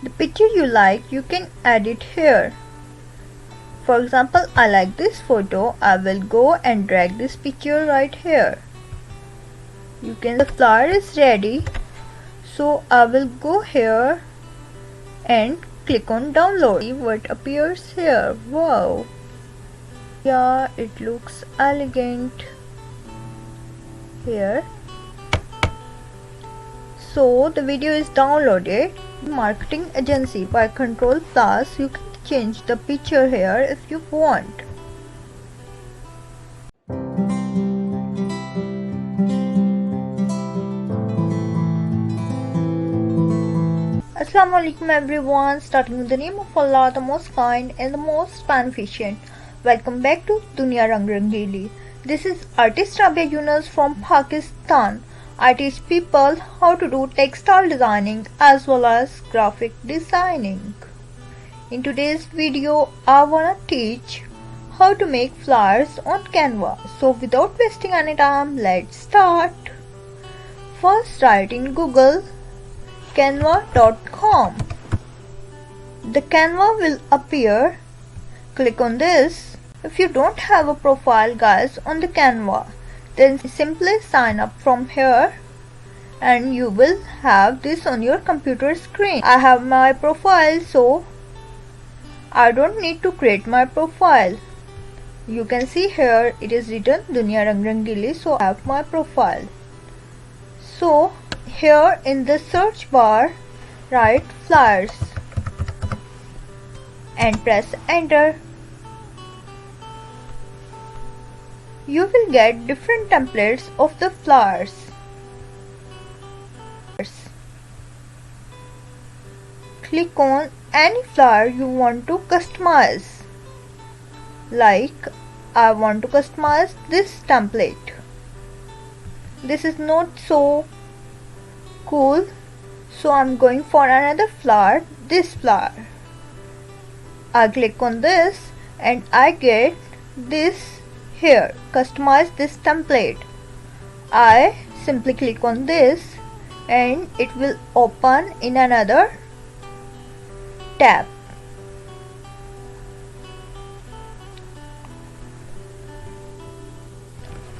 The picture you like, you can add it here. For example, I like this photo. I will go and drag this picture right here. You can, the flower is ready, so I will go here and click on download. See what appears here. Wow, yeah, it looks elegant here. So the video is downloaded. Marketing agency by Control Plus. You can change the picture here if you want. Assalamualaikum everyone, starting with the name of Allah, the most kind and the most beneficent. Welcome back to Dunya Rang Rangili. This is artist Rabia Yunus from Pakistan. I teach people how to do textile designing as well as graphic designing. In today's video, I wanna teach how to make flowers on Canva. So without wasting any time, let's start. First, write in Google Canva.com. The Canva will appear. Click on this. If you don't have a profile, guys, on the Canva, then simply sign up from here and you will have this on your computer screen. I have my profile, so I don't need to create my profile. You can see here it is written Dunya Rang Rangili, so I have my profile. So here in the search bar, write flowers and press enter. You will get different templates of the flowers. Click on any flower you want to customize. Like, I want to customize this template. This is not so cool, so I'm going for another flower, this flower. I click on this and I get this here, customize this template. I simply click on this and it will open in another tab.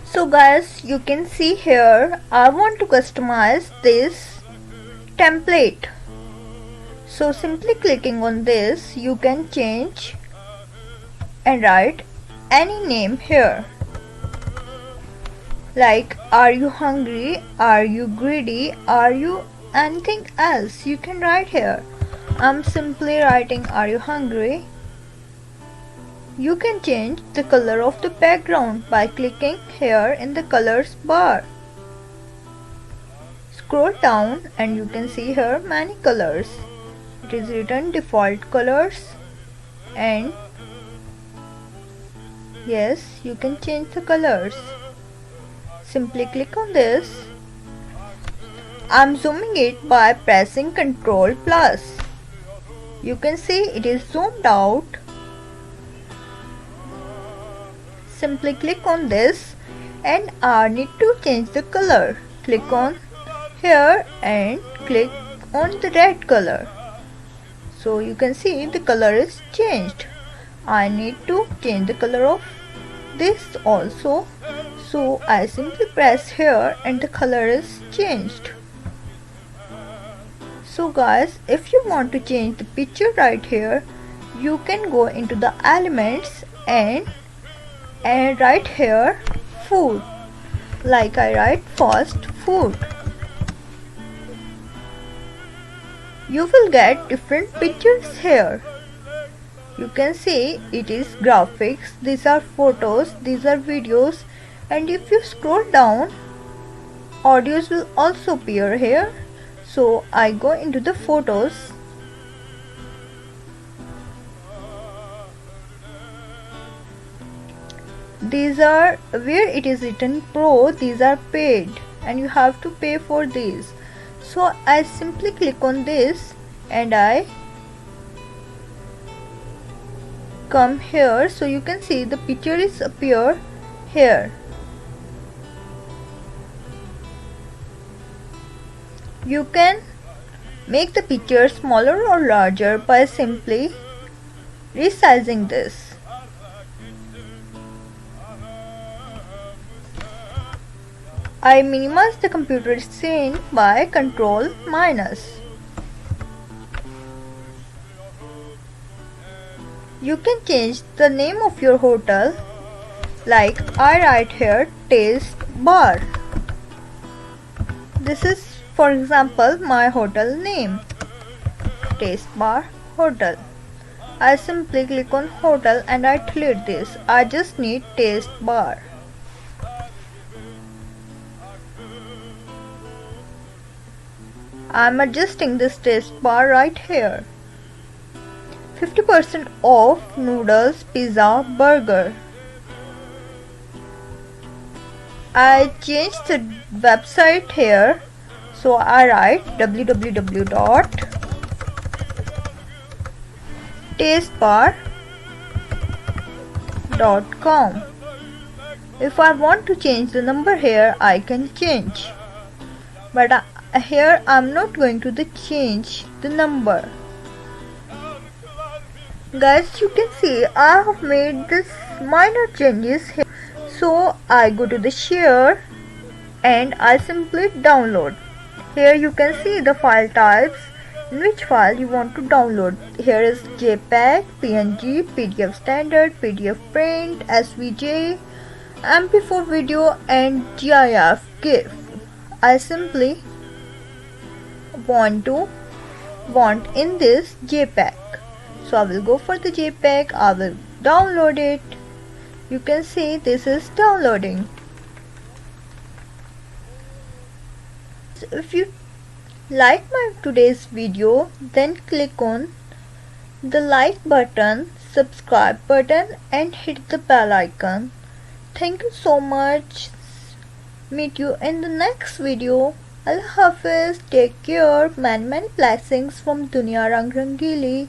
So guys, you can see here I want to customize this template. So simply clicking on this, you can change and write any name here. Like, are you hungry? Are you greedy? Are you anything else? You can write here. I'm simply writing, are you hungry? You can change the color of the background by clicking here in the colors bar. Scroll down and you can see here many colors. It is written default colors, and yes, you can change the colors. Simply click on this. I'm zooming it by pressing Control Plus. You can see it is zoomed out. Simply click on this and I need to change the color. Click on here and click on the red color. So you can see the color is changed. I need to change the color of this also. So I simply press here and the color is changed. So guys, if you want to change the picture right here, you can go into the elements and write here food. Like I write fast food. You will get different pictures here. You can see it is graphics, these are photos, these are videos, and if you scroll down, audios will also appear here. So I go into the photos. These are where it is written pro, these are paid and you have to pay for these. So I simply click on this and I come here, so you can see the picture is appear here. You can make the picture smaller or larger by simply resizing this. I minimize the computer screen by Ctrl minus. You can change the name of your hotel, like I write here Taste Bar. This is, for example, my hotel name, Taste Bar Hotel. I simply click on hotel and I delete this. I just need Taste Bar. I am adjusting this taste bar right here. 50% off noodles, pizza, burger. I changed the website here, so I write www.tastebar.com. If I want to change the number here, I can change. But here I'm not going to change the number. Guys, you can see I have made this minor changes here. So I go to the share and I simply download. Here you can see the file types in which file you want to download. Here is JPEG, PNG, PDF standard, PDF print, SVJ, MP4 video and GIF GIF. I simply want in this JPEG. So I will go for the JPEG, I will download it. You can see this is downloading. So if you like my today's video, then click on the like button, subscribe button and hit the bell icon. Thank you so much. Meet you in the next video. Allah Hafiz. Take care. Many blessings from Dunya Rang Rangili.